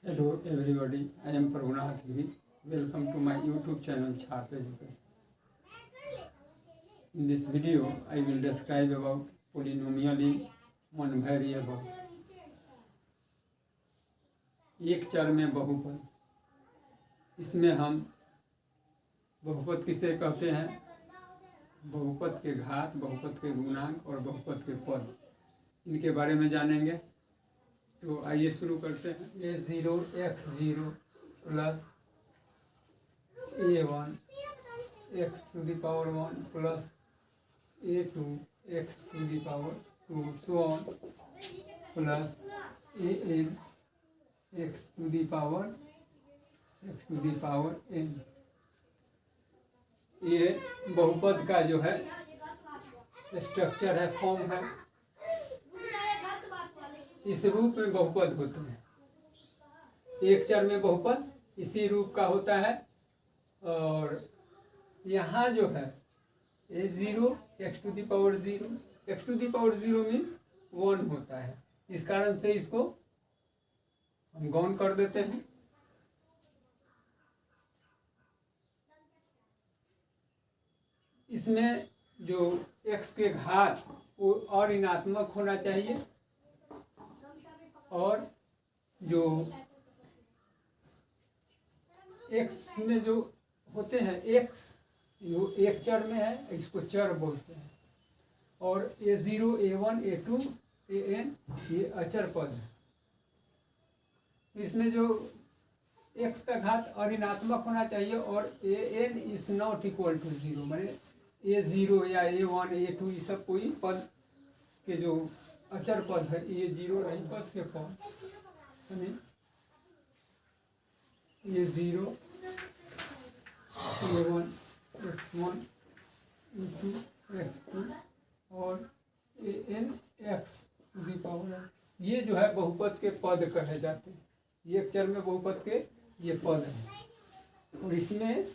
Hello everybody, I am Prabhunath Giri. Welcome to my YouTube channel Sharp Education. In this video, I will describe about polynomial in one variable. एक चर में बहुपद, इसमें हम बहुपद किसे कहते हैं? बहुपद के घात, बहुपद के गुणांक और बहुपद के पद, इनके बारे में जानेंगे। तो आइए शुरू करते हैं। a0 x0 plus a1 x to the power 1 plus a2 x to the power 2 so on plus an x to the power n। ये बहुपद का जो है स्ट्रक्चर है, फॉर्म है। इस रूप में बहुपद होते हैं। एक चर में बहुपद इसी रूप का होता है। और यहाँ जो है a0 x to the power 0, x to the power 0 means 1 होता है। इस कारण से इसको हम गौण कर देते हैं। इसमें जो x के घात वो और ऋणात्मक होना चाहिए, और जो x में जो होते हैं, x जो एक चर में है, इसको चर बोलते हैं। और a0 a1 a2 an ये अचर पद है। इसमें जो x का घात अऋणात्मक होना चाहिए, और an is not equal to 0, माने a0 या a1 a2 ये सब कोई पद के जो अचर पद है, ये 0 नहीं पद के पद, ये 0 a1 x1 a2 x2 और an x to the power, ये जो है बहुपद के पद कहे जाते हैं। ये एक चर में बहुपद के ये पद है। और इसमें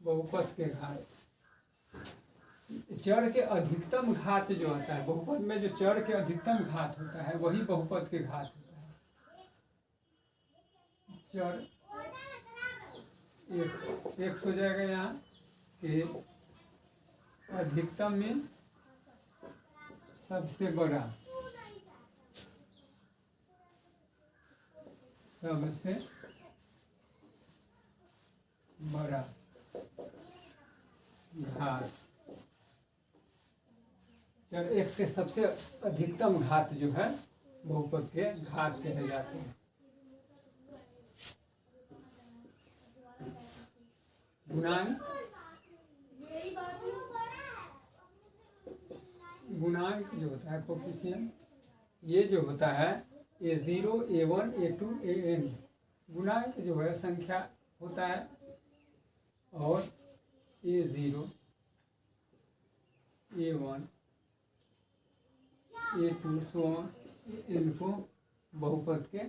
बहुपद के घात, चर के अधिकतम घात जो होता है, बहुपद में जो चर के अधिकतम घात होता है वही बहुपद के घात होता है। चर x हो जाएगा यहाँ के अधिकतम में सबसे बड़ा, सबसे बड़ा घात, चर x के सबसे अधिकतम घात जो है बहुपद के घात कहे जाते हैं। गुणांक जो होता है कोफिशिएंट, ये जो होता है a0 a1 a2 an, गुणांक जो है संख्या होता है। और a0 a1 a2 सो इनको बहुपद के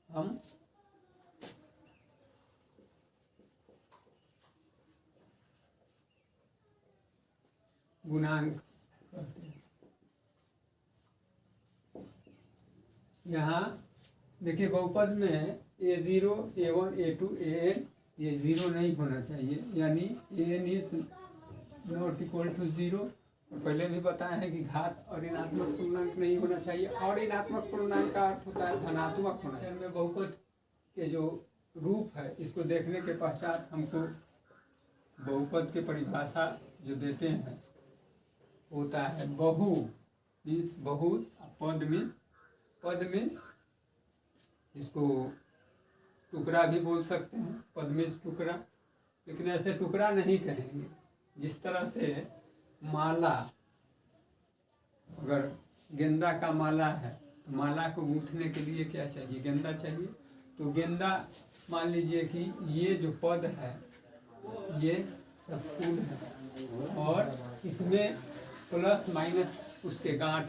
हम गुणांक कहते हैं। यहाँ देखिए बहुपद में a0 a1 a2 an ये 0 नहीं होना चाहिए, यानी an is not equal to 0। पहले भी बताया है कि घात और ऋणात्मक पूर्णांक नहीं होना चाहिए, और ऋणात्मक पूर्णांक का अर्थ होता है धनात्मक होना चाहिए। में बहुपद के जो रूप है, इसको देखने के पश्चात हमको बहुपद की परिभाषा जो देते हैं होता है बहु मीन्स बहुत, पद में इसको टुकड़ा भी बोल सकते हैं, पद में टुकड़ा, लेकिन ऐसे टुकड़ा नहीं कहेंगे। जिस तरह से माला, अगर गेंदा का माला है तो माला को गूंथने के लिए क्या चाहिए? गेंदा चाहिए। तो गेंदा मान लीजिए कि ये जो पद है ये सब फूल है, और इसमें प्लस माइनस उसके गांठ,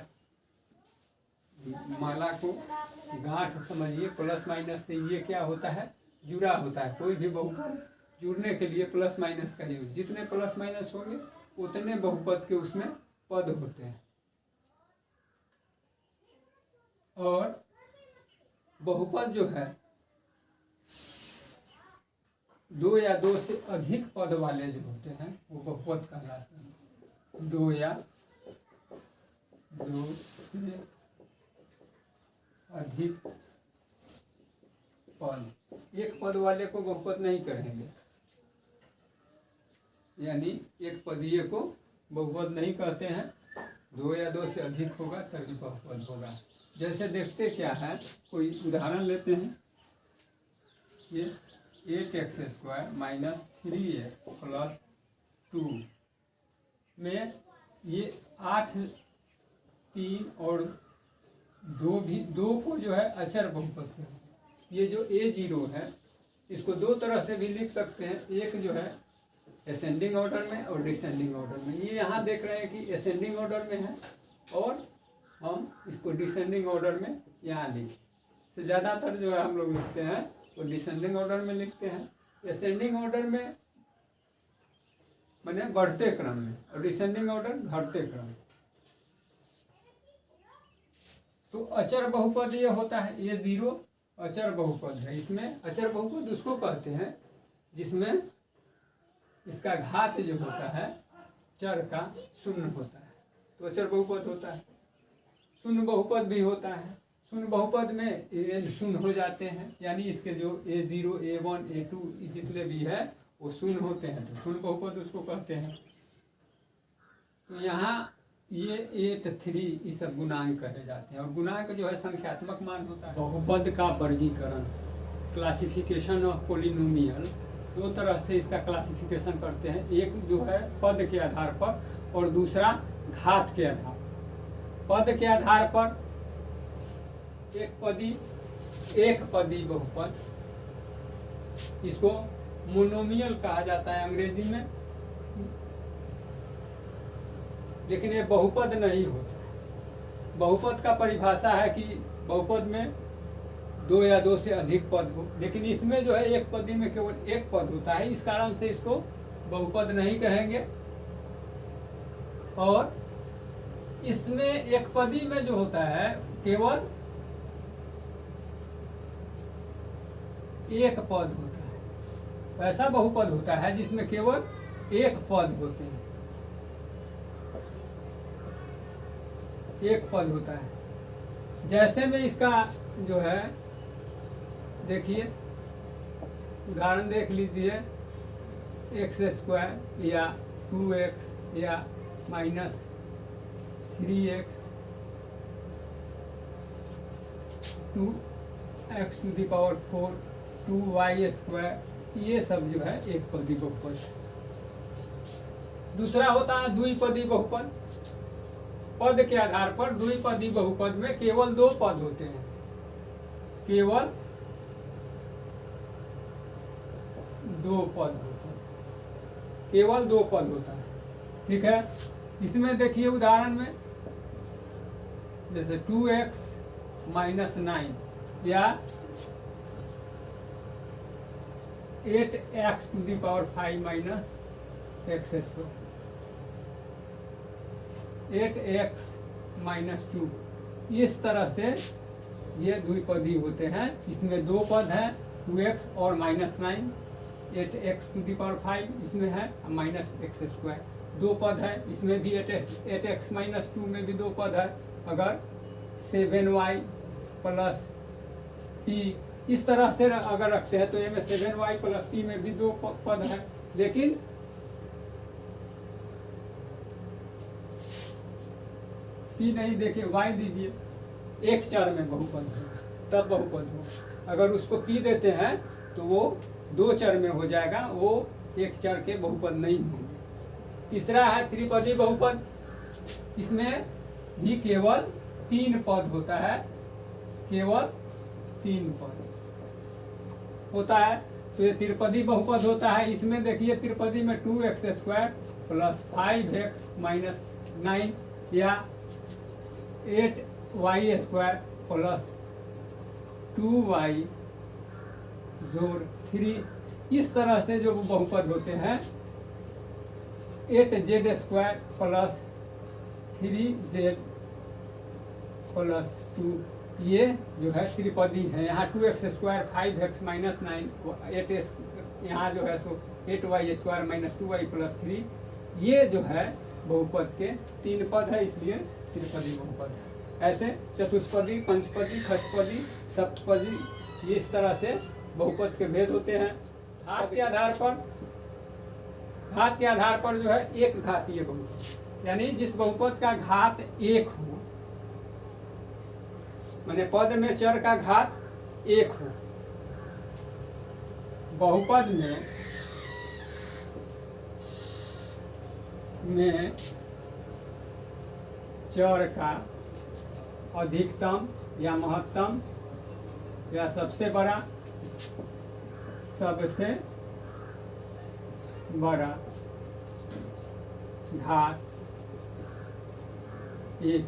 माला को गांठ समझिए, प्लस माइनस से ये क्या होता है? जुड़ा होता है। कोई भी बहुपद जुड़ने के लिए प्लस माइनस का यूज, जितने प्लस माइनस होंगे उतने बहुपद के उसमें पद होते हैं। और बहुपद जो है दो या दो से अधिक पद वाले जो होते हैं वो बहुपद कहलाते हैं। दो या दो से अधिक पद, एक पद वाले को बहुपद नहीं कहेंगे, यानी एक पदीय को बहुपद नहीं कहते हैं। दो या दो से अधिक होगा तभी बहुपद होगा। जैसे देखते क्या है, कोई उदाहरण लेते हैं, ये 8x² माइनस 3x प्लस 2 में ये 8, 3 और 2 भी, 2 को जो है अचर बहुपद है। ये जो a0 है इसको दो तरह से भी लिख सकते हैं, एक जो है असेंडिंग ऑर्डर में और डिसेंडिंग ऑर्डर में। ये यहाँ देख रहे हैं कि असेंडिंग ऑर्डर में है और हम इसको डिसेंडिंग ऑर्डर में यहाँ लिखें। तो ज़्यादातर जो है हम लोग लिखते हैं वो डिसेंडिंग ऑर्डर में लिखते हैं। असेंडिंग ऑर्डर में माने बढ़ते क्रम में और डिसेंडिंग ऑर्डर घटते क्रम। तो अचर बहुपद ये होता है, ये 0 अचर बहुपद है। इसमें अचर बहुपद उसको कहते हैं जिसमें इसका घात जो होता है चर का शून्य होता है, तो अचर बहुपद होता है। शून्य बहुपद भी होता है। शून्य बहुपद में an शून्य हो जाते हैं, यानी इसके जो a0, a1, a2 जितने भी है वो शून्य होते हैं, तो शून्य बहुपद उसको कहते हैं। तो यहाँ ये 8, 3 ये सब गुणांक कहे जाते हैं। और गुणांक जो है संख्यात्मक मान होता है। बहुपद का वर्गीकरण, क्लासिफिकेशन ऑफ पोलिनोमियल, दो तरह से इसका क्लासिफिकेशन करते हैं। एक जो है पद के आधार पर और दूसरा घात के आधार पर। पद के आधार पर एक पदी बहुपद, इसको मोनोमियल कहा जाता है अंग्रेजी में, लेकिन ये बहुपद नहीं होता। बहुपद का परिभाषा है कि बहुपद में दो या दो से अधिक पद हो, लेकिन इसमें जो है एक पदी में केवल एक पद होता है, इस कारण से इसको बहुपद नहीं कहेंगे। और इसमें एक पदी में जो होता है केवल एक पद होता है। ऐसा बहुपद होता है जिसमें केवल एक पद होते हैं, एक पद होता है। जैसे में इसका जो है देखिए उदाहरण देख लीजिए, x² या 2x या माइनस 3x 2x⁴ 2y², ये सब जो है एक पदी बहुपद। दूसरा होता है द्विपदी बहुपद। पद के आधार पर द्विपदी बहुपद में केवल दो पद होते हैं, केवल दो पद होते हैं, केवल दो पद होता है। ठीक है, इसमें देखिए उदाहरण में जैसे 2x माइनस 9 या 8x⁵ minus x², 8x minus 2, इस तरह से ये द्विपदी होते हैं। इसमें दो पद है, 2x और माइनस 9, 8x⁵ इसमें है माइनस x², दो पद है। इसमें भी 8x माइनस 2 में भी दो पद है। अगर 7y प्लस t इस तरह से अगर रखते हैं तो ये में 7y प्लस t में भी दो पद है, लेकिन t नहीं देखे y दीजिए, एक चर में बहुपद हो तब बहुपद हो। अगर उसको p देते हैं तो वो दो चर में हो जाएगा, वो एक चर के बहुपद नहीं होंगे। तीसरा है त्रिपदी बहुपद। इसमें भी केवल 3 पद होता है, केवल 3 पद होता है, तो ये त्रिपदी बहुपद होता है। इसमें देखिए त्रिपदी में 2x² प्लस 5x माइनस 9 या 8y² प्लस 2y जोड़ 3 इस तरह से जो बहुपद होते हैं 8z² प्लस 3z प्लस 2, ये जो है त्रिपदी है। यहाँ 2x² 5x माइनस 9, 8 यहाँ जो है सो 8y² माइनस 2y प्लस 3, ये जो है बहुपद के 3 पद है, इसलिए त्रिपदी बहुपद है। ऐसे चतुष्पदी, पंचपदी, षष्ठपदी, सप्तपदी, इस तरह से बहुपद के भेद होते हैं। घात के आधार पर जो है एक घातीय बहुपद, यानी जिस बहुपद का घात 1 हो, माने पद में चर का घात 1 हो, बहुपद में चर का अधिकतम या महत्तम या सबसे बड़ा घात 1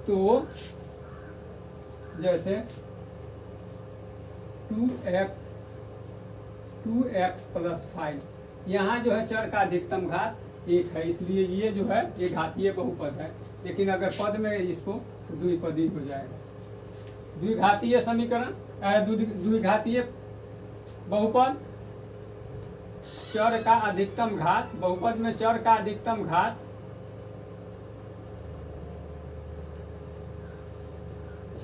तो जैसे 2x प्लस 5, यहाँ जो है चर का अधिकतम घात 1 है, इसलिए ये जो है ये घातीय बहुपद है। लेकिन अगर पद में इसको तो द्विपदी हो जाएगा। द्विघातीय समीकरण, द्विघातीय बहुपद, चर का अधिकतम घात, बहुपद में चर का अधिकतम घात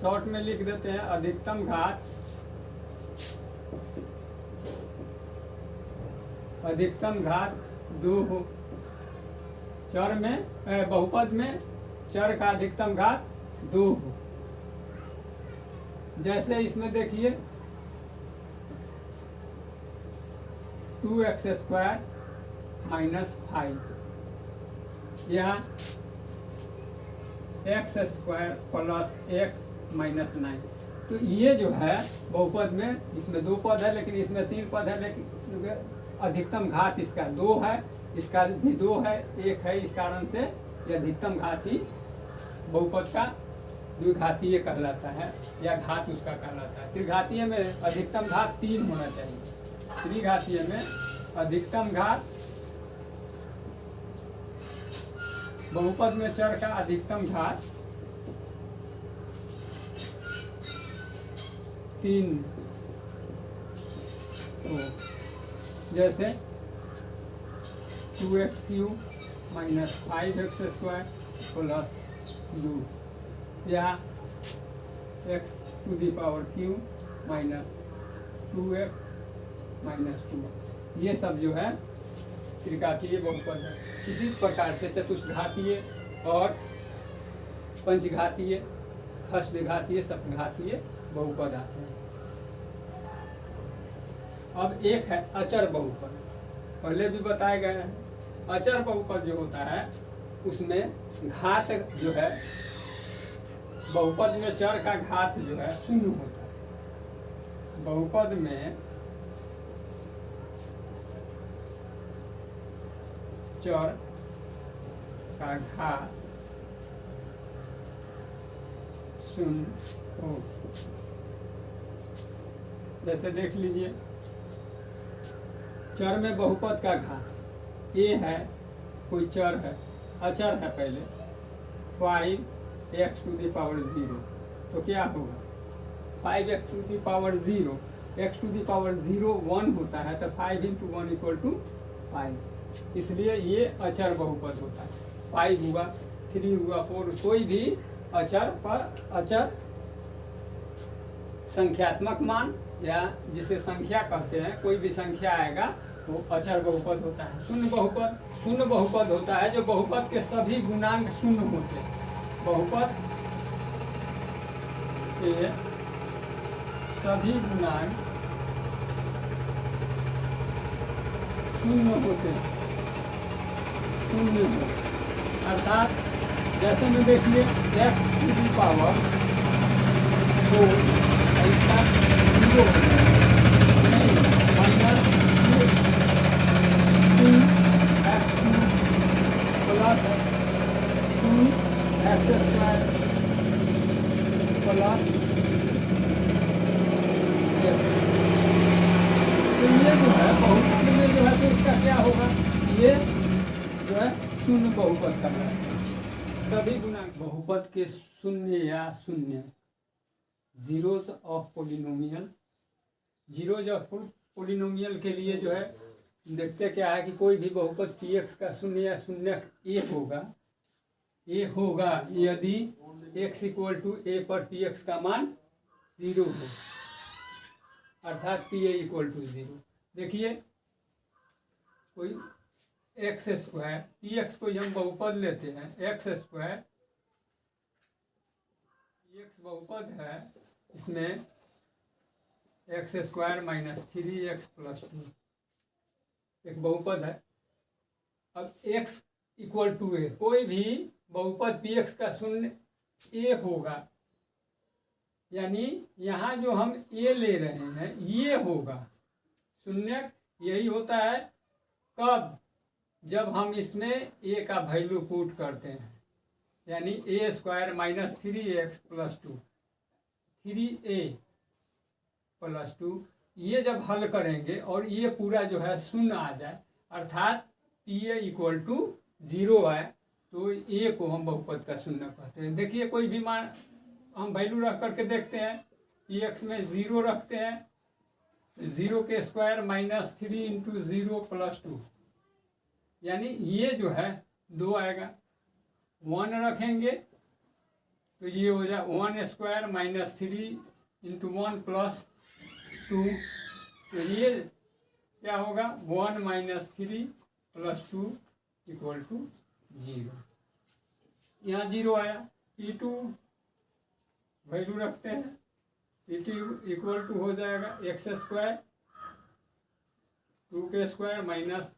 शॉर्ट में लिख देते हैं अधिकतम घात, अधिकतम घात 2 हो। चर में बहुपद में चर का अधिकतम घात 2 हो। जैसे इसमें देखिए 2x² माइनस 5, यहाँ x² प्लस x माइनस 9, तो ये जो है बहुपद में, इसमें 2 पद है लेकिन इसमें 3 पद है, लेकिन अधिकतम घात इसका 2 है, इसका भी 2 है, 1 है, इस कारण से ये अधिकतम घात ही बहुपद का द्विघातीय कहलाता है या घात उसका कहलाता है। त्रिघातीय में अधिकतम घात 3 होना चाहिए, त्रिघातीय में अधिकतम घात, बहुपद में चर का अधिकतम घात 3 हो। जैसे 2x³ माइनस 5x² प्लस 2, या x³ माइनस 2x माइनस 2, ये सब जो है त्रिघातीय बहुपद है। इसी प्रकार से चतुष्घातीय और पंचघातीय, षष्ठघातीय, सप्तघातीय बहुपद आते हैं। अब एक है अचर बहुपद, पहले भी बताए गए हैं। अचर बहुपद जो होता है उसमें घात जो है, बहुपद में चर का घात जो है 0 होता है। बहुपद में चर का घात 0 हो। जैसे देख लीजिए, चर में बहुपद का घात a है, कोई चर है, अचर है, पहले 5x⁴, तो क्या होगा 5x⁴, x⁴ 1 होता है, तो 5 × 1 = 5, इसलिए ये अचर बहुपद होता है। 5 हुआ, 3 हुआ, 4, कोई भी अचर पर, अचर संख्यात्मक मान या जिसे संख्या कहते हैं, कोई भी संख्या आएगा तो अचर बहुपद होता है। शून्य बहुपद होता है जो बहुपद के सभी गुणांक 0 होते हैं। बहुपद के सभी गुणांक 0 होते हैं, 0 हो, अर्थात जैसे में देखिए x⁴ 4 इसका 0 minus 2x³ plus 2x² plus तो ये जो है बहुपद में जो है तो इसका क्या होगा, ये जो है शून्य बहुपद का है। सभी गुणांक बहुपद के शून्य या शून्य zeros of polynomial, zeros of polynomial के लिए जो है देखते क्या है कि कोई भी बहुपद पी एक्स का शून्य या शून्य ए होगा यदि x इक्वल टू ए पर पी एक्स का मान 0 हो, अर्थात पी ए इक्वल टू 0। देखिए कोई एक्स स्क्वायर पी एक्स को हम बहुपद लेते हैं, एक्स स्क्वायर पी एक्स बहुपद है, इसमें x square minus 3x plus 2 एक बहुपद है। अब x इक्वल टू ए, कोई भी बहुपद पी एक्स का शून्य ए होगा, यानी यहाँ जो हम ए ले रहे हैं ये होगा शून्य। यही होता है कब, जब हम इसमें ए का वैल्यू पुट करते हैं, यानी A square minus 3x plus 2, 3a plus 2, ये जब हल करेंगे और ये पूरा जो है शून्य आ जाए, अर्थात पी ए इक्वल टू 0 है, तो ए को हम बहुपद का शून्य कहते हैं। देखिए कोई भी मान हम वैल्यू रख करके देखते हैं, पी एक्स में 0 रखते हैं, 0 के स्क्वायर माइनस 3 इंटू 0 प्लस 2, यानी ये जो है 2 आएगा। 1 रखेंगे तो ये हो जाए 1 स्क्वायर माइनस 3 इंटू 1 प्लस 2, तो ये क्या होगा 1 माइनस 3 प्लस 2 इक्वल टू 0। यहाँ 0 आया। P2 वैल्यू रखते हैं, P2 इक्वल टू हो जाएगा एक्स स्क्वायर 2 के square minus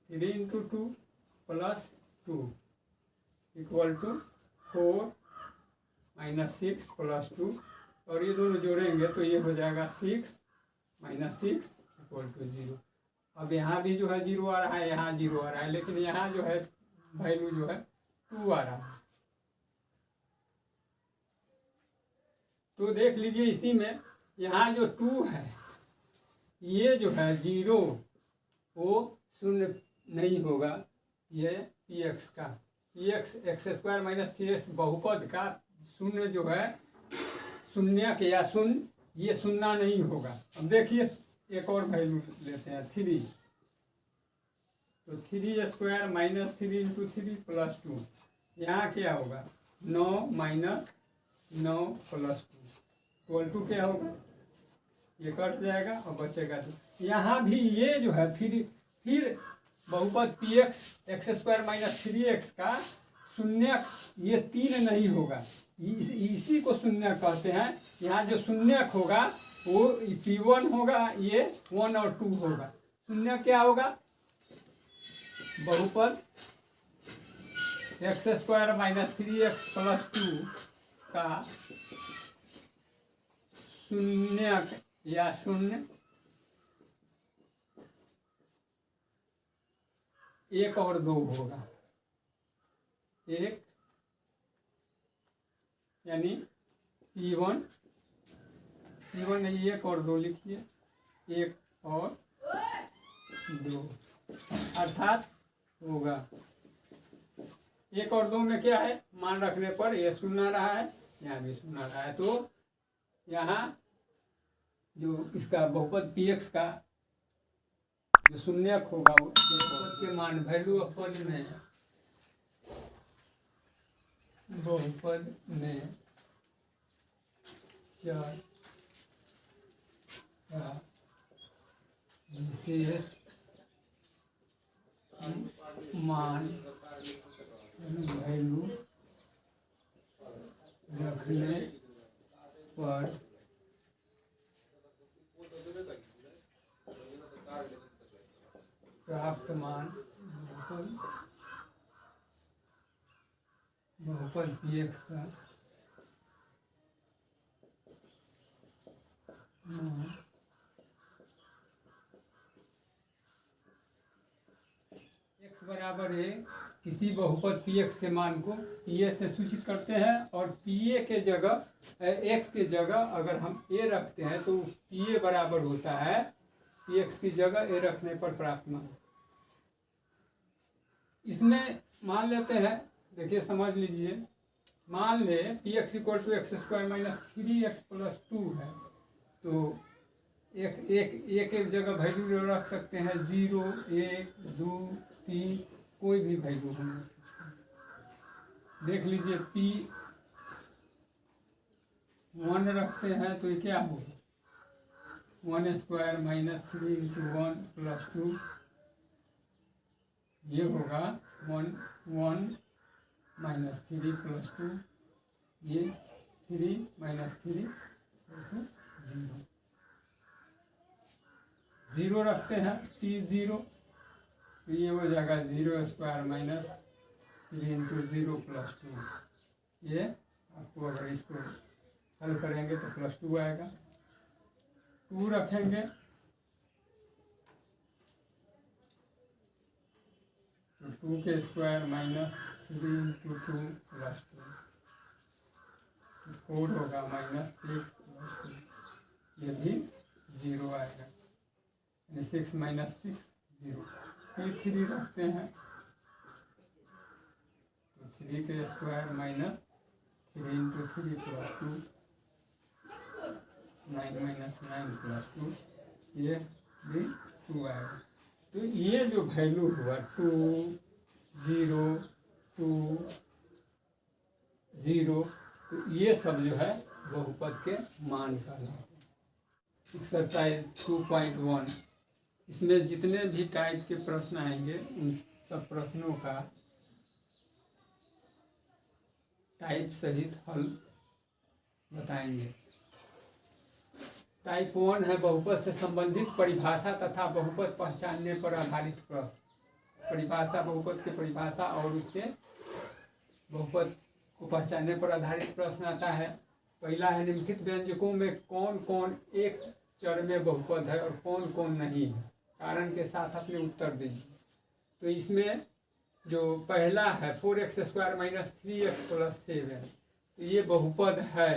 3 into 2 plus 2 equal to 4 minus 6 plus 2, और ये दोनों जोड़ेंगे तो ये हो जाएगा 6 माइनस 6 इक्वल टू 0। अब यहाँ भी जो है 0 आ रहा है, यहाँ 0 आ रहा है, लेकिन यहाँ जो है वैल्यू जो है 2 आ रहा है। तो देख लीजिए इसी में यहाँ जो 2 है ये जो है 0 वो शून्य नहीं होगा, ये पी एक्स का P x x square minus 3x बहुपद का शून्य जो है शून्य के या शून्य ये शून्य नहीं होगा। अब देखिए एक और वैल्यू लेते हैं 3, तो 3 स्क्वायर माइनस 3 इंटू 3 प्लस 2, यहाँ क्या होगा 9 माइनस 9 प्लस 2 इक्वल टू क्या होगा, ये कट जाएगा और बचेगा 2। यहाँ भी ये जो है फिर बहुपद P x x square minus 3x का शून्य ये 3 नहीं होगा, इसी को शून्य कहते हैं। यहाँ जो शून्य होगा वो P1 होगा, ये 1 और 2 होगा। शून्य क्या होगा, बहुपद x square minus 3x plus 2 का शून्य या शून्य 1 और 2 होगा। 1 यानी P1 नहीं 1 और 2 लिखिए, 1 और 2 अर्थात होगा 1 और 2 में क्या है, मान रखने पर ये शून्य रहा है, यहाँ भी शून्य रहा है, तो यहाँ जो इसका बहुपद पी एक्स का जो शून्य होगा बहुपद के मान वैल्यू ऑफ पद में बहुपद में चर का विशेष मान वैल्यू रखने पर प्राप्त मान बहुपद पी एक्स का एक्स बराबर है किसी बहुपद पी एक्स के मान को पी ए से सूचित करते हैं और पी ए के जगह एक्स के जगह अगर हम ए रखते हैं तो पी ए बराबर होता है पी एक्स की जगह ए रखने पर प्राप्त मान। इसमें मान लेते हैं, देखिए समझ लीजिए, मान ले p x equal to x square minus 3x plus 2 है, तो एक जगह वैल्यू रख सकते हैं 0, 1, 2, 3, कोई भी वैल्यू हम देख लीजिए। पी 1 रखते हैं तो ये क्या होगा 1 स्क्वायर माइनस 3 इंटू 1 प्लस 2, ये होगा 1 माइनस 3 प्लस 2, ये 3 माइनस 3 0। 0 रखते हैं पी 0, तो ये हो जाएगा 0 स्क्वायर माइनस 3 इंटू 0 प्लस 2, ये आपको अगर इसको हल करेंगे तो प्लस 2 आएगा। 2 रखेंगे तो 2 के स्क्वायर माइनस 3 इंटू 2 प्लस 2, 4 होगा माइनस 6 प्लस 2, ये भी 0 आएगा, 6 माइनस 6 0। पी 3 रखते हैं तो 3 के square minus 3 into 3 plus 2, 9 minus 9 plus 2, ये भी 2 आएगा। तो ये जो वैल्यू हुआ 2, 0, 2, 0, तो ये सब जो है बहुपद के मान का है। एक्सरसाइज 2.1, इसमें जितने भी टाइप के प्रश्न आएंगे उन सब प्रश्नों का टाइप सहित हल बताएंगे। टाइप 1 है बहुपद से संबंधित परिभाषा तथा बहुपद पहचानने पर आधारित प्रश्न। परिभाषा, बहुपद की परिभाषा और उसके बहुपद को पहचानने पर आधारित प्रश्न आता है। पहला है निम्नलिखित व्यंजकों में कौन कौन एक चर में बहुपद है और कौन कौन नहीं है, कारण के साथ अपने उत्तर दीजिए। तो इसमें जो पहला है 4x square minus 3x plus 7, तो ये बहुपद है,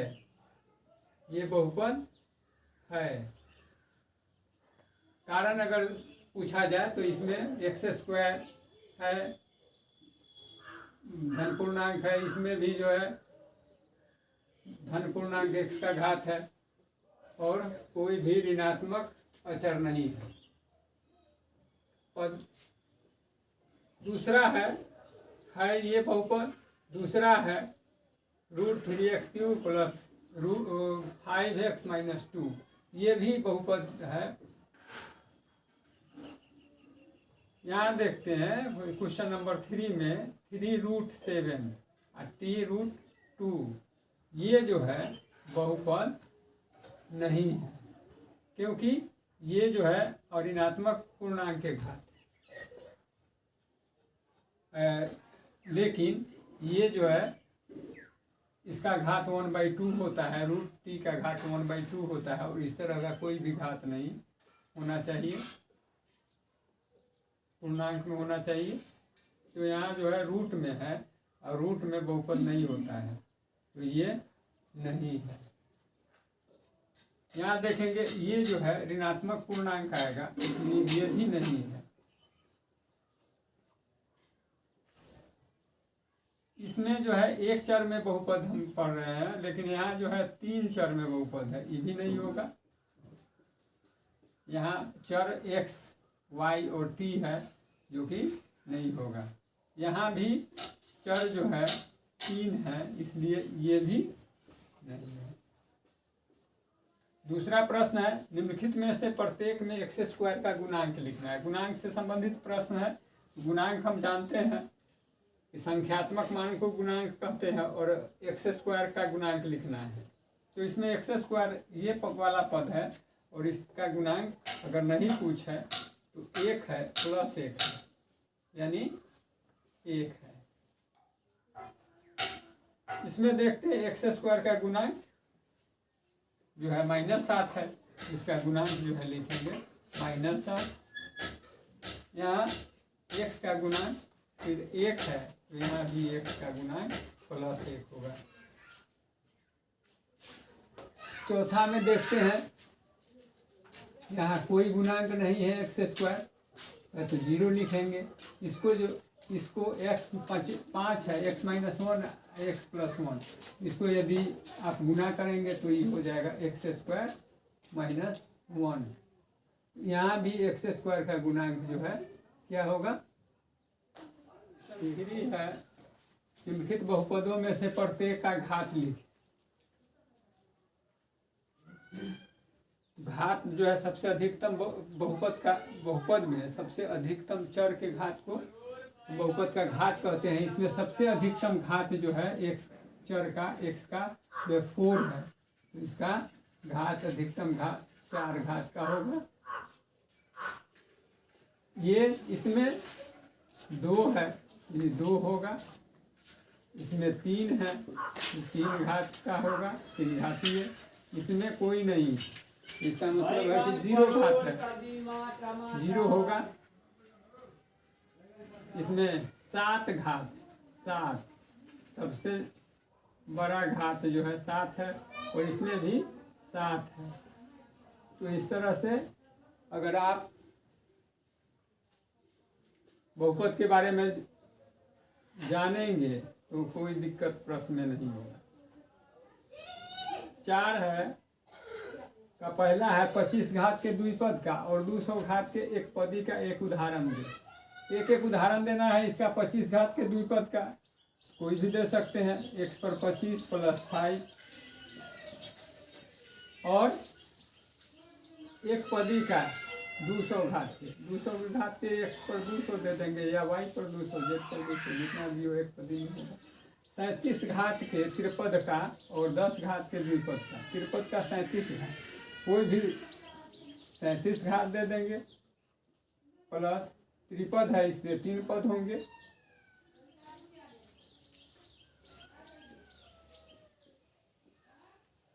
ये बहुपद है। कारण अगर पूछा जाए तो इसमें x स्क्वायर है, धन पूर्णांक है, इसमें भी जो है धन पूर्णांक x का घात है और कोई भी ऋणात्मक अचर नहीं है। और दूसरा है ये बहुपद, दूसरा है √3x³ प्लस 5x माइनस 2, ये भी बहुपद है। यहाँ देखते हैं क्वेश्चन नंबर 3 में 3√7 और t√2, ये जो है बहुपद नहीं है, क्योंकि ये जो है ऋणात्मक पूर्णांक के घात, लेकिन ये जो है इसका घात 1/2 होता है, √t का घात 1/2 होता है और इस तरह का कोई भी घात नहीं होना चाहिए, पूर्णांक में होना चाहिए। तो यहाँ जो है रूट में है और रूट में बहुपद नहीं होता है, तो ये नहीं है। यहाँ देखेंगे ये जो है ऋणात्मक पूर्णांक आएगा, इसलिए ये भी नहीं है। इसमें जो है एक चर में बहुपद हम पढ़ रहे हैं, लेकिन यहाँ जो है 3 चर में बहुपद है, ये भी नहीं होगा। यहाँ चर x, y और t है, जो कि नहीं होगा। यहाँ भी चर जो है 3 है, इसलिए ये भी नहीं है। दूसरा प्रश्न है निम्नलिखित में से प्रत्येक में x² का गुणांक लिखना है। गुणांक से संबंधित प्रश्न है। गुणांक हम जानते हैं कि संख्यात्मक मान को गुणांक कहते हैं और x² का गुणांक लिखना है। तो इसमें x² ये वाला पद है और इसका गुणांक अगर नहीं पूछे तो 1 है प्लस 1 है, यानी 1 है। इसमें देखते हैं x² का गुणांक जो है -7 है, इसका गुणांक जो है लिखेंगे -7। यहाँ x का गुणांक फिर 1 है तो यहाँ भी 1 का गुणांक +1 होगा। चौथा में देखते हैं, यहाँ कोई गुणांक नहीं है x² तो 0 लिखेंगे। इसको x 5 है, x - 1 x + 1, इसको यदि आप गुना करेंगे तो ये हो जाएगा x² - 1। यहाँ भी x² का गुणांक जो है क्या होगा, डिग्री है। निम्नलिखित बहुपदों में से प्रत्येक का घात लिखें। घात जो है सबसे अधिकतम बहुपद में सबसे अधिकतम चर के घात को बहुपद का घात कहते हैं। इसमें सबसे अधिकतम घात जो है x चर का x का 4 है, तो इसका घात अधिकतम घात 4 घात का होगा। ये इसमें 2 है, ये 2 होगा। इसमें 3 है, 3 घात का होगा, 3 घातीय। इसमें कोई नहीं, इसका मतलब है कि 0 घात है, 0 होगा। इसमें 7 घात, 7 सबसे बड़ा घात जो है 7 है, और इसमें भी 7 है। तो इस तरह से अगर आप बहुपद के बारे में जानेंगे तो कोई दिक्कत प्रश्न में नहीं होगा। 4 है का पहला है 25 घात के द्विपद का और 200 घात के एक पदी का एक उदाहरण दे। एक उदाहरण देना है इसका 25 घात के द्विपद का, कोई भी दे सकते हैं। x पर 25 + 5 और एक पदी का 200 घात के, 200 घात के x पर 200 दे देंगे या y पर 200, z पर 200, जितना भी हो एक पदी में होगा। 37 घात के त्रिपद का और 10 घात के द्विपद का, त्रिपद का 37 घात, कोई भी 37 घात दे देंगे, प्लस त्रिपद है इसलिए 3 पद होंगे।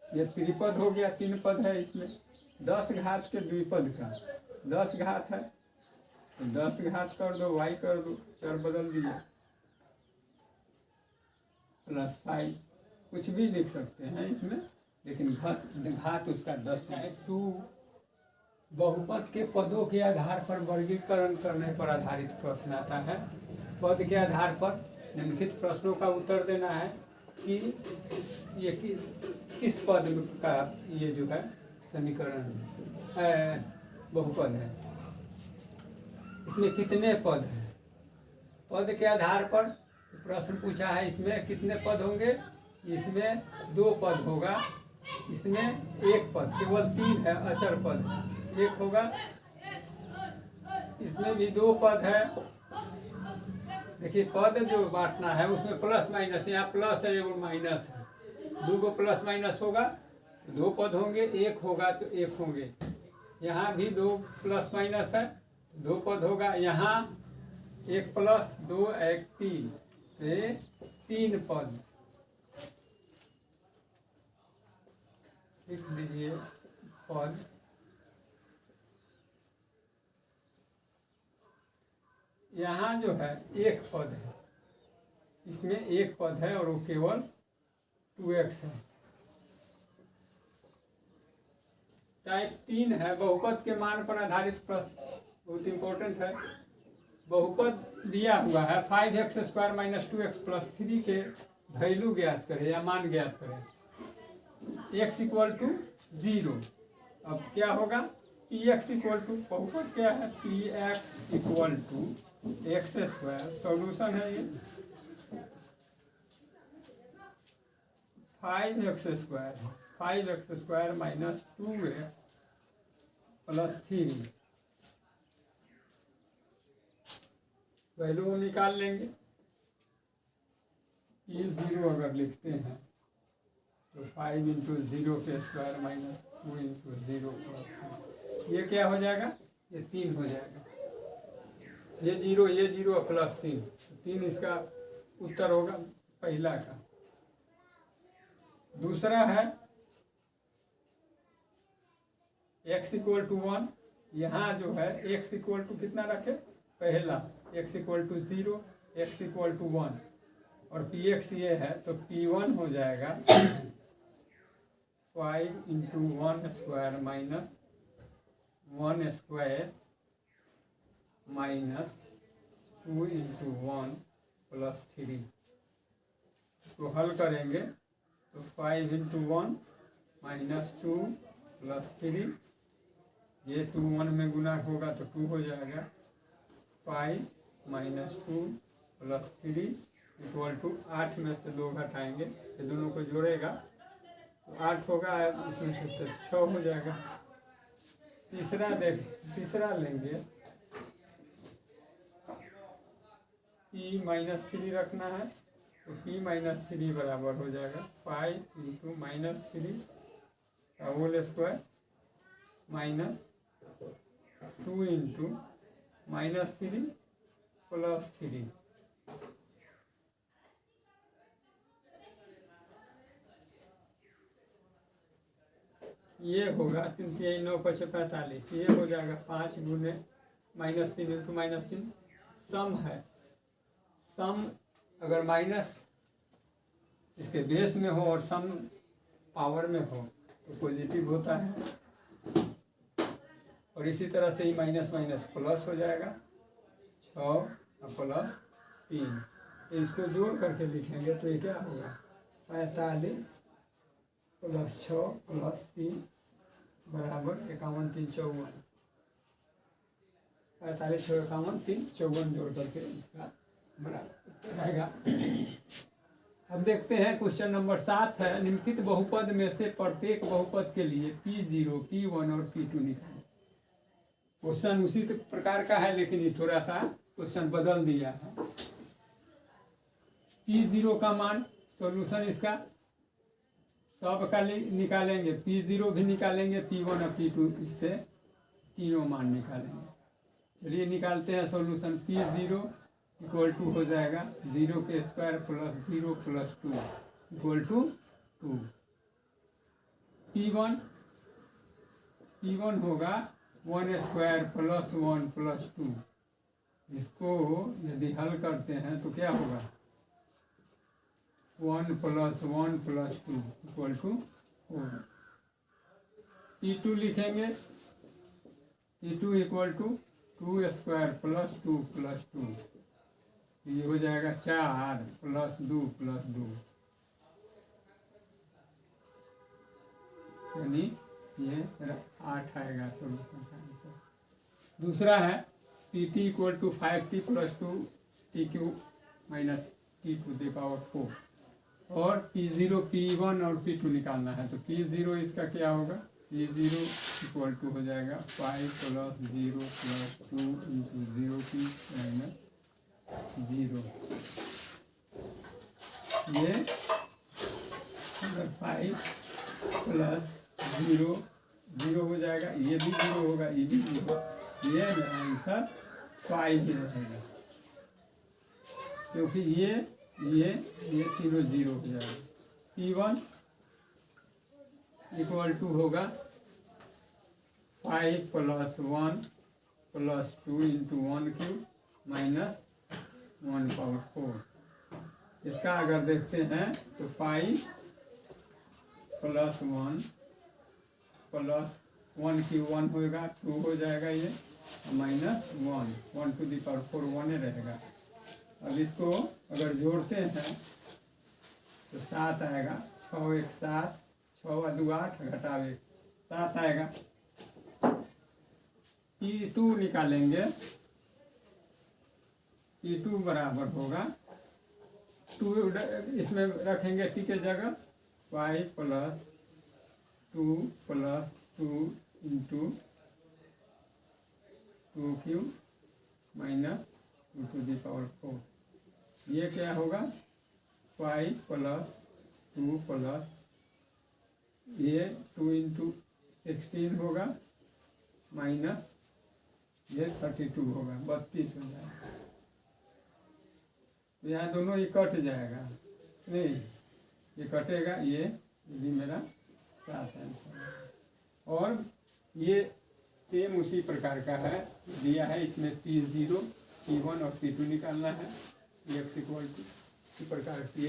ये त्रिपद हो गया, 3 पद है इसमें। 10 घात के द्विपद का, 10 घात है तो 10 घात कर दो, y कर दो, चर बदल दिए, +5, कुछ भी लिख सकते हैं इसमें, लेकिन घात उसका 10 है। 2 बहुपद के पदों के आधार पर वर्गीकरण करने पर आधारित प्रश्न आता है। पद के आधार पर निम्नलिखित प्रश्नों का उत्तर देना है कि ये किस पद का ये जो है समीकरण बहुपद है, इसमें कितने पद हैं। पद के आधार पर प्रश्न पूछा है, इसमें कितने पद होंगे, इसमें 2 पद होगा, इसमें 1 पद, केवल 3 है, अचर पद है, 1 होगा। इसमें भी 2 पद है। देखिए पद जो बांटना है उसमें प्लस माइनस, यहाँ प्लस है और माइनस है, 2 को प्लस माइनस होगा, 2 पद होंगे, 1 होगा तो 1 होंगे। यहाँ भी 2 प्लस माइनस है, 2 पद होगा, यहाँ 1 + 2 1 3 से 3 पद लिख दीजिए पद। यहाँ जो है 1 पद है, इसमें 1 पद है और वो केवल 2x है। टाइप 3 है, बहुपद के मान पर आधारित प्रश्न, बहुत इंपॉर्टेंट है। बहुपद दिया हुआ है 5x² - 2x + 3 के वैल्यू ज्ञात करें या मान ज्ञात करें। x = 0। अब क्या होगा, px = बहुपद क्या है, px = x², सॉल्यूशन है ये 5x² - 2x + 3, वैल्यू निकाल लेंगे। ये 0 अगर लिखते हैं तो 5 × 0 के स्क्वायर - 2 × 0 + 3, ये क्या हो जाएगा, ये 3 हो जाएगा। ये 0 + 3, 3 इसका उत्तर होगा पहला का। दूसरा है x = 1, यहाँ जो है x = कितना रखे, पहला x = 0, x इक्वल टू 1 और पी एक्स ये है तो P1 हो जाएगा 5 into 1 square minus 1 square minus 2 into 1 plus 3। तो हल करेंगे तो 5 इंटू 1 माइनस 2 प्लस 3, ये 2 1 में गुना होगा तो 2 हो जाएगा। 5 माइनस 2 प्लस 3 इक्वल टू 8 में से 2 घटाएंगे, ये दोनों को जोड़ेगा तो 8 होगा, इसमें से 6 हो जाएगा। तीसरा लेंगे, p माइनस 3 रखना है तो p माइनस 3 बराबर हो जाएगा 5 इंटू माइनस 3 का whole square minus 2 into minus 3 plus 3। ये होगा 3 3 9 5 45, ये हो जाएगा 5 गुने माइनस 3 इंटू माइनस 3। सम है, सम अगर माइनस इसके बेस में हो और सम पावर में हो तो पॉजिटिव होता है, और इसी तरह से ही माइनस माइनस प्लस हो जाएगा 6 और प्लस 3। इसको जोड़ करके लिखेंगे तो ये क्या होगा 45 प्लस 6 प्लस 3 बराबर 51 3 54। 45 6 51 3 54 जोड़ करके इसका बराबर रहेगा। अब देखते हैं क्वेश्चन नंबर 7 है, निम्नलिखित बहुपद में से प्रत्येक बहुपद के लिए P0 P1 और P2 निकालें। क्वेश्चन उसी प्रकार का है लेकिन इस थोड़ा सा क्वेश्चन बदल दिया है। P0 का मान सॉल्यूशन इसका सब का निकालेंगे, P0 भी निकालेंगे, P1 और P2 इससे तीनों मान निकालेंगे। चलिए निकालते हैं सॉल्यूशन। P0 इक्वल टू हो जाएगा 0 के square plus 0 plus 2 equal to 2। P1 होगा 1 स्क्वायर प्लस 1 प्लस 2। इसको यदि हल करते हैं तो क्या होगा 1 plus 1 plus 2 equal to 4। P2 लिखेंगे, P2 equal to 2 square plus 2 plus 2, ये हो जाएगा 4 प्लस 2 प्लस 2, यानी ये 8 आएगा सॉल्यूशन का आंसर। दूसरा है PT equal to 5T plus 2TQ minus T to the power 4, और P0 P1 और P2 निकालना है तो P0 इसका क्या होगा P0 इक्वल टू हो जाएगा 5 plus 0 plus 2 into 0 P minus 0। ये अगर 5 प्लस 0 हो जाएगा, ये भी 0 होगा, ये भी 0, ये मेरा आंसर 5 रहेगा, क्योंकि ये तीनों 0 हो जाएगा। P1 इक्वल टू होगा 5 plus 1 plus 2 into 1 cube minus 1 power 4। इसका अगर देखते हैं तो 5 प्लस 1 प्लस 1 क्यूब 1 होगा, 2 हो जाएगा, ये माइनस 1 टू द पावर 4 1 रहेगा। अब इसको अगर जोड़ते हैं तो 7 आएगा, 6 1 7, 6 2 8 घटाव 1 7 आएगा। P2 निकालेंगे, P2 बराबर होगा 2, इसमें रखेंगे T के जगह 5 plus 2 plus 2 into 2 cube minus 2 to the power 4। ये क्या होगा 5 प्लस 2 प्लस ये 2 इंटू 16 होगा माइनस ये 32 होगा, 32 हो जाएगा। तो यहाँ दोनों ये कट जाएगा, नहीं ये कटेगा, ये भी मेरा 7 आंसर। और ये सेम उसी प्रकार का है, दिया है इसमें P0 P1 और P2 निकालना है। पी एक्स इक्वल टू इसी प्रकार पी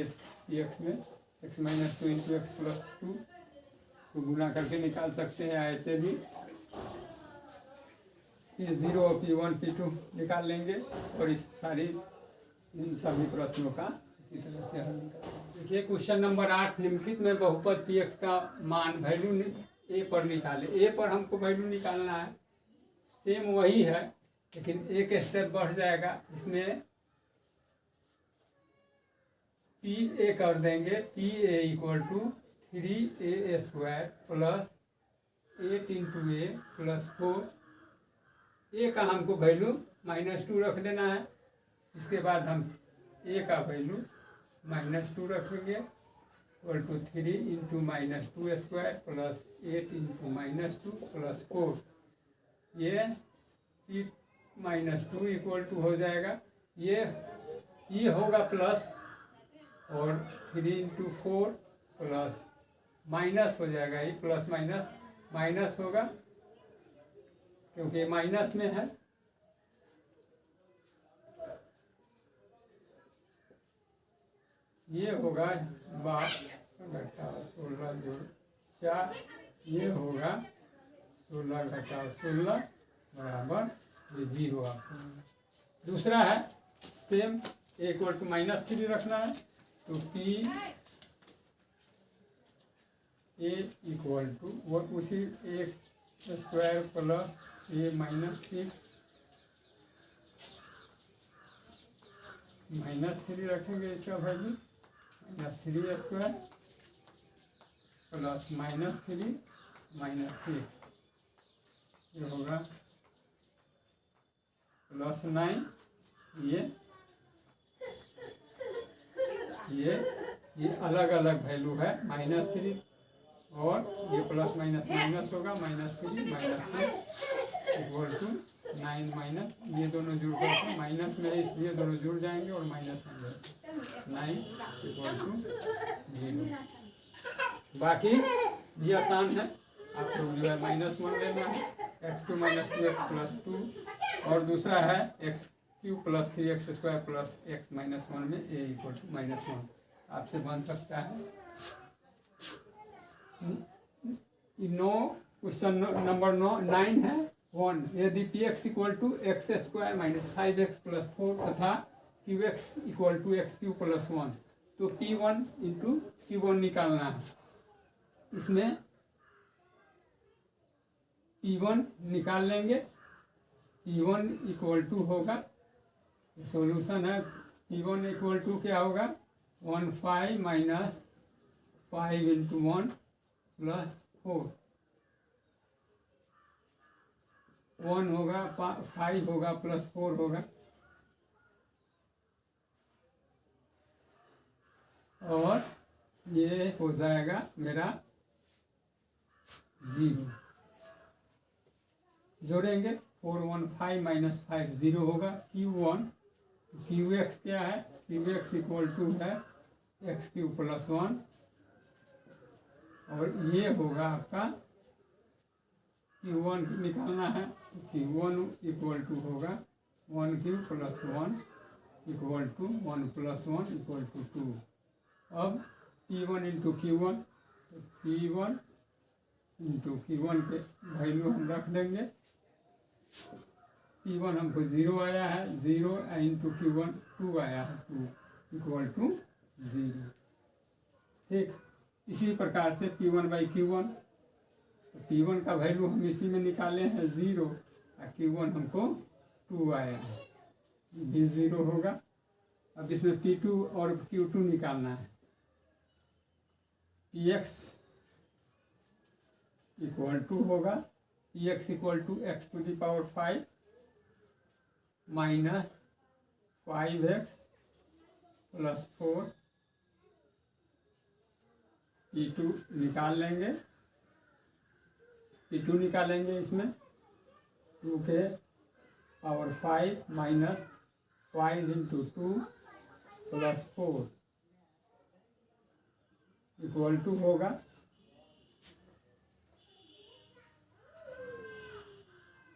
एक्स में x minus 2 into x plus 2 को गुना करके निकाल सकते हैं। ऐसे भी P0 और P1 P2 निकाल लेंगे और इस सारी इन सभी प्रश्नों का इसी तरह से हल निकालेंगे। देखिए क्वेश्चन नंबर 8, निम्नलिखित में बहुपद पी एक्स का मान वैल्यू ए पर निकाले। ए पर हमको वैल्यू निकालना है, सेम वही है लेकिन एक स्टेप बढ़ जाएगा। इसमें पी ए कर देंगे, p a equal to 3a square plus 8 into a plus 4। A का हमको वैल्यू -2 रख देना है। इसके बाद हम ए का वैल्यू -2 रखेंगे equal to 3 into -2 square plus 8 into -2 plus 4। ये -2 इक्वल टू हो जाएगा, ये होगा प्लस और 3 इंटू 4 प्लस माइनस हो जाएगा। ये प्लस माइनस माइनस होगा क्योंकि माइनस में है। ये होगा 16 जोड़ 4, ये होगा 16 घटाओ 16 बराबर 0 आपको। दूसरा है सेम ए इक्वल टू -3 रखना है, तो पी ए इक्वल टू वो उसी ए स्क्वायर प्लस ए -3 -3 रखेंगे। इसका वैल्यू -3 स्क्वायर प्लस -3 -6, ये होगा प्लस 9। ये अलग अलग वैल्यू है, -3 और ये प्लस माइनस माइनस होगा, -3 -6 इक्वल टू 9 माइनस, ये दोनों जुड़ करके माइनस में इसलिए दोनों जुड़ जाएंगे और माइनस में 9 इक्वल टू 0। बाकी ये आसान है, आप लोग जो है -1 लेना है, x2 - 2x प्लस 2 और दूसरा है x³ plus 3x square plus x -1 में a इक्वल टू -1 आपसे बन सकता है। 9 क्वेश्चन नंबर 9 है 1, यदि p x equal to x square -5x plus 4 तथा q x equal to x³ plus 1, तो P1 इंटू Q1 निकालना है। इसमें P1 निकाल लेंगे, P1 इक्वल टू होगा, सॉल्यूशन है P1 इक्वल टू क्या होगा 15 माइनस 5 इंटू 1 प्लस 4, 1 होगा 5 होगा प्लस 4 होगा और ये हो जाएगा मेरा 0। जोड़ेंगे 4 1 5 माइनस 5 0 होगा। Q1 QX क्या है, QX इक्वल टू है x³ प्लस 1 और ये होगा आपका Q1 निकालना है, Q1 इक्वल टू होगा 1³ plus 1 equal to 1 plus 1 equal to 2। अब P1 into Q1, P1 into Q1 के वैल्यू हम रख देंगे। P1 हमको 0 आया है, 0 इंटू Q1 2 आया है, 2 इक्वल टू 0। ठीक, इसी प्रकार से P1 बाई Q1, तो P1 का वैल्यू हम इसी में निकाले हैं 0 और Q1 हमको 2 आया है, ये 0 होगा। अब इसमें P2 और Q2 निकालना है। Px इक्वल टू होगा, Px equal to x⁵ minus 5x plus 4, P2 निकाल लेंगे, P2 निकालेंगे इसमें 2 के power 5 minus 5 into 2 plus 4 equal to होगा,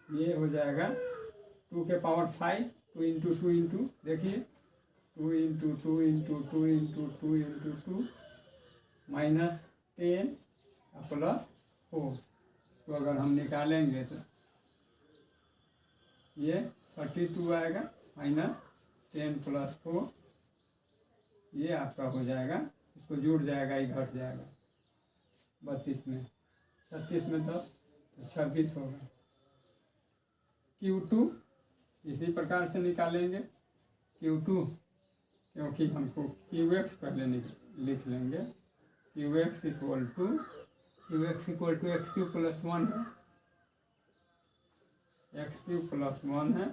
ये हो जाएगा 2 के पावर 5, 2 इंटू देखिए 2 into 2 into 2 into 2 into 2 minus 10 plus 4। तो अगर हम निकालेंगे तो ये 32 आएगा माइनस 10 प्लस 4, ये आपका हो जाएगा, इसको जुड़ जाएगा, ये घट जाएगा 32 में, 36 में 10 तो 26 होगा। Q2 इसी प्रकार से निकालेंगे Q2, क्योंकि हमको QX पहले लिख लेंगे। QX equal to x³ plus 1 है, x³ प्लस 1 है,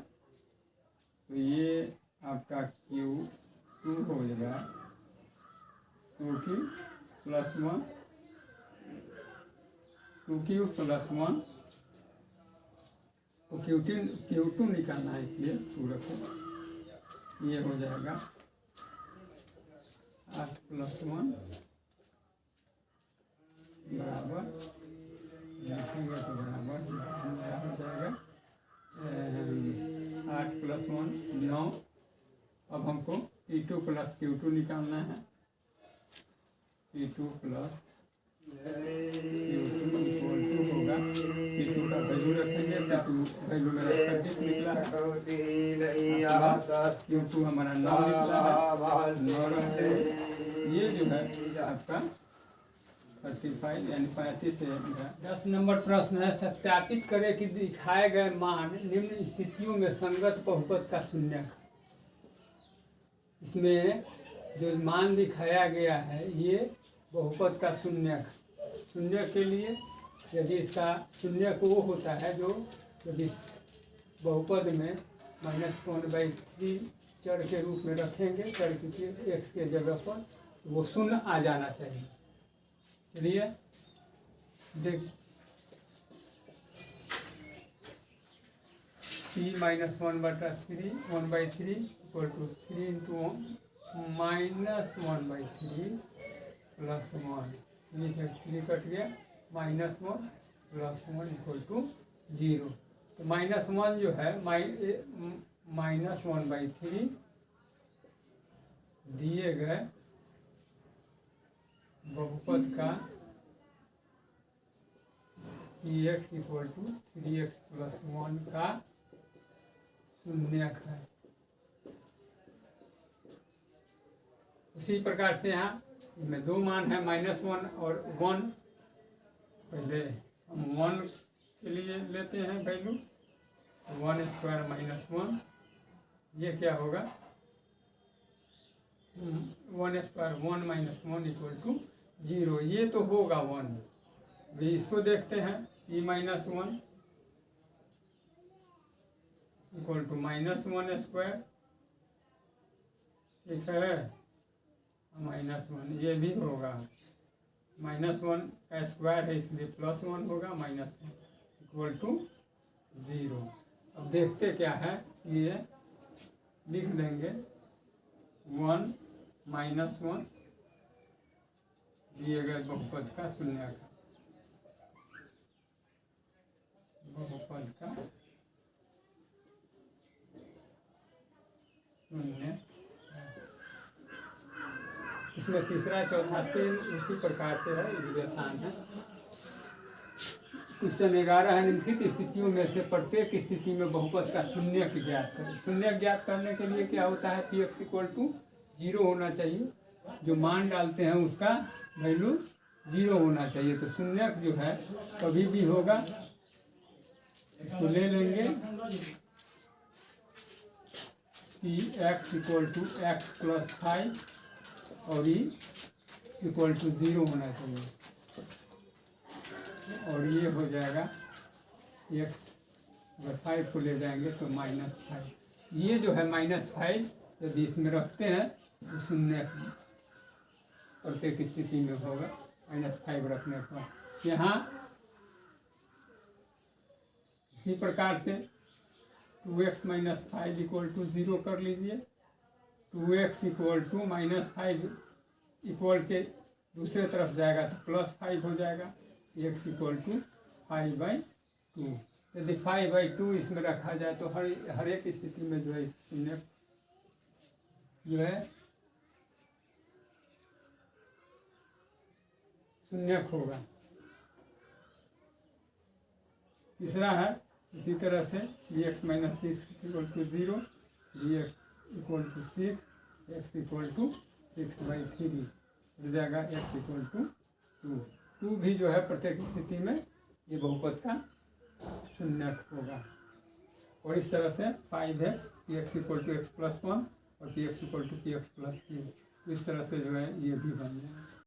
तो ये आपका Q2 हो जाएगा 2Q प्लस 1, 2Q प्लस 1, तो Q2 निकालना है, इसलिए 2 रखें। ये हो जाएगा 8 प्लस 1 बराबर, लिखेंगे तो बराबर हो जाएगा 8 प्लस 1 9। अब हमको P2 प्लस Q2 निकालना है। P2 plus Q2 equal to होगा, P2 का वैल्यू रखेंगे, P2 वैल्यू मेरा 36 निकला है, Q2 हमारा 9 निकला है, 9 रखते हैं। ये जो है आपका 35 यानी 35 है। 10 नंबर प्रश्न है, सत्यापित करें कि दिखाए गए मान निम्न स्थितियों में संगत बहुपद का शून्यक। इसमें जो मान दिखाया गया है ये बहुपद का शून्यक। शून्यक के लिए यदि इसका शून्यक वो होता है जो यदि इस बहुपद में -1/3 चर के रूप में रखेंगे, चर की x के जगह पर, वो शून्य आ जाना चाहिए। चलिए देख, p -1/3 1/3 equal to 3 into -1/3 plus 1, ये से 3 कट गया, -1 प्लस 1 इक्वल टू 0। तो -1 जो है -1/3 दिए गए बहुपद का px equal to 3x plus 1 का शून्यक है। उसी प्रकार से यहाँ इसमें दो मान है, -1 और 1। पहले हम 1 के लिए लेते हैं वैल्यू, 1² -1, ये क्या होगा 1² 1 - 1 इक्वल टू 0। ये तो होगा 1। अभी इसको देखते हैं, p -1 इक्वल टू -1², ठीक है, -1 ये भी होगा, -1 का स्क्वायर है इसलिए +1 होगा, -1 इक्वल टू 0। अब देखते क्या है, ये लिख लेंगे 1 -1 दिए गए बहुपद का शून्यक, बहुपद का शून्य। इसमें तीसरा चौथा से उसी प्रकार से है, ये भी आसान है। क्वेश्चन 11 है, निम्नलिखित स्थितियों में से प्रत्येक स्थिति में बहुपद का शून्यक ज्ञात करें। शून्यक ज्ञात करने के लिए क्या होता है, px इक्वल टू 0 होना चाहिए, जो मान डालते हैं उसका वैल्यू 0 होना चाहिए। तो शून्यक जो है कभी भी होगा, इसको ले लेंगे px equal to x plus 5 और ई इक्वल टू 0 होना चाहिए, और ये हो जाएगा x, अगर 5 को ले जाएंगे तो -5। ये जो है -5 यदि इसमें रखते हैं तो शून्य प्रत्येक स्थिति में होगा, -5 रखने पर। यहाँ इसी प्रकार से 2x - 5 इक्वल टू 0 कर लीजिए। 2x इक्वल टू -5 इक्वल के दूसरे तरफ जाएगा तो +5 हो जाएगा, x इक्वल टू 5/2। यदि 5/2 इसमें रखा जाए तो हर एक स्थिति में जो है शून्य जो है शून्यक होगा। तीसरा है इसी तरह से b x minus six equal to 0, b x equal to 6, x equal to 6/3 हो जाएगा, एक्स इक्वल टू 2 भी जो है प्रत्येक स्थिति में ये बहुपद का शून्यक होगा। और इस तरह से 5 है P x equal to x+1 और p x equal to p x plus 3, इस तरह से जो है ये भी बन जाएगा।